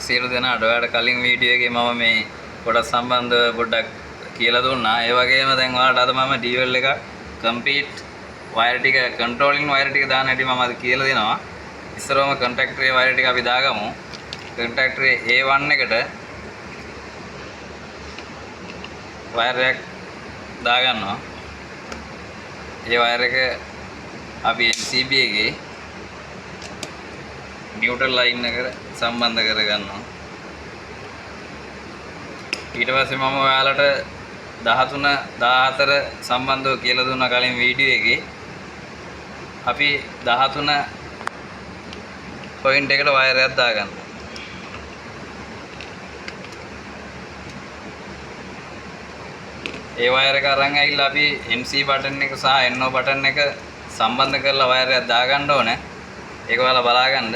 සියලු දෙනාට ඔයාලට කලින් වීඩියෝ එකේ මම මේ කොටස් සම්බන්ධව පොඩ්ඩක් කියලා දුන්නා. ඒ වගේම දැන් ඔයාලට අද මම DL එක කම්ප්ලීට් වයර් ටික කන්ට්‍රෝලින් වයර් ටික දාන්න හැටි මම අද කියලා දෙනවා. ඉස්සරවම කන්ටැක්ටරේ වයර් ටික අපි දාගමු. කන්ටැක්ටරේ A1 එකට වයර් එකක් දාගන්නවා. ඒ වයර් එක අපි MCB එකේ නියුට්‍රල් ලයින් එකට සම්බන්ධ කරගන්නවා. ඊට පස්සේ මම ඔයාලට 13 14 සම්බන්ධව කියලා දුන්නා කලින් වීඩියෝ එකේ. අපි 13 පොයින්ට් එකට වයර් එකක් දාගන්නවා. ඒ වයර් එක අරන් ඇවිල්ලා අපි MC බටන් එක සහ NO බටන් එක සම්බන්ධ කරලා වයර් එකක් දාගන්න ඕනේ. ඒක ඔයාලා බලාගන්න.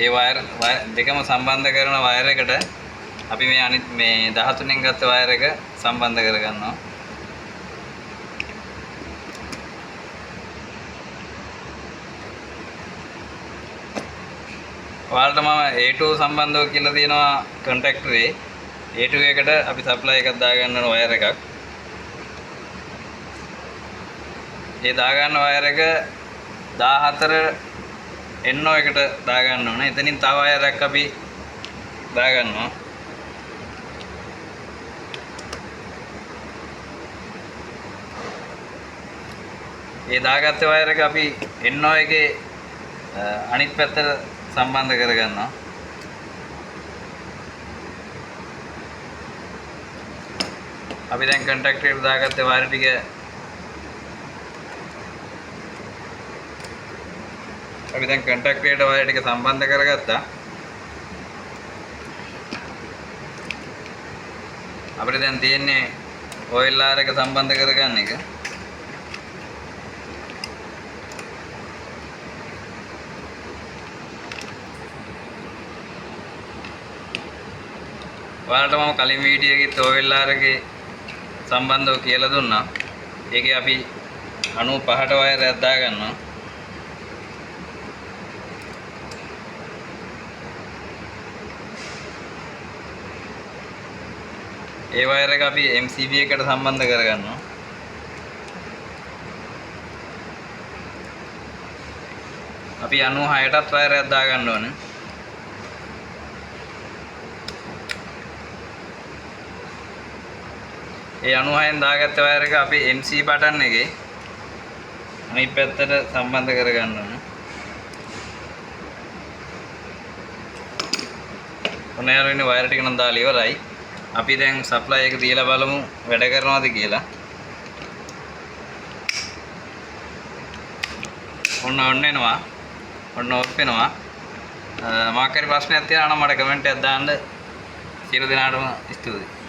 ඒ වයර් දෙකම සම්බන්ධ කරන වයර් එකට අපි මේ අනිත් මේ 13 න් ගත්ත වයර් එක සම්බන්ධ කරගන්නවා. ඔයාලට මම A2 සම්බන්ධව කියලා තියෙනවා කන්ටැක්ටරේ. A2 එකට අපි සප්ලයි එකක් දාගන්න ඕන වයර් එකක්. ඒ දාගන්න වයර් එක 14 NO එකට දාගන්න ඕනේ. එතනින් තව වයර් එකක් අපි දාගන්නවා. ඒ දාගත්ත වයර් එක අපි NO එකේ අනිත් පැත්තට සම්බන්ධ කරගන්නවා. අපි දැන් කන්ටැක්ටරේට දාගත්ත වයර් ටික සම්බන්ධ කරගත්තා. අපිට දැන් තියෙන්නේ OLR එක සම්බන්ධ කරගන්න එක. ඔයාලට මම කලින් වීඩියෝ එකෙත් OLR එකේ සම්බන්ධව කියලා දුන්නා. ඒකේ අපි 95ට වයර් එකක් දාගන්නවා. ඒ වයර් එක අපි MCB එකට සම්බන්ධ කරගන්නවා. අපි 96ටත් වයර් එකක් දාගන්න ඕනේ. ඒ 96න් දාගත්ත වයර් එක අපි MC බටන් එකේ අනිත් පැත්තට සම්බන්ධ කරගන්න ඕනේ. ඔන්න යාළුවනේ වයර් ටික නම් දාලා ඉවරයි. අපි දැන් සප්ලයි එක තියලා බලමු වැඩ කරනවද කියලා. ඔන්න එනවා. ඔන්න ඔෆ් වෙනවා. මාක් හරි ප්‍රශ්නයක් තියෙනවා නම් මට කමෙන්ට් එකක් දාන්න. සියලු දෙනාටම ස්තුතියි.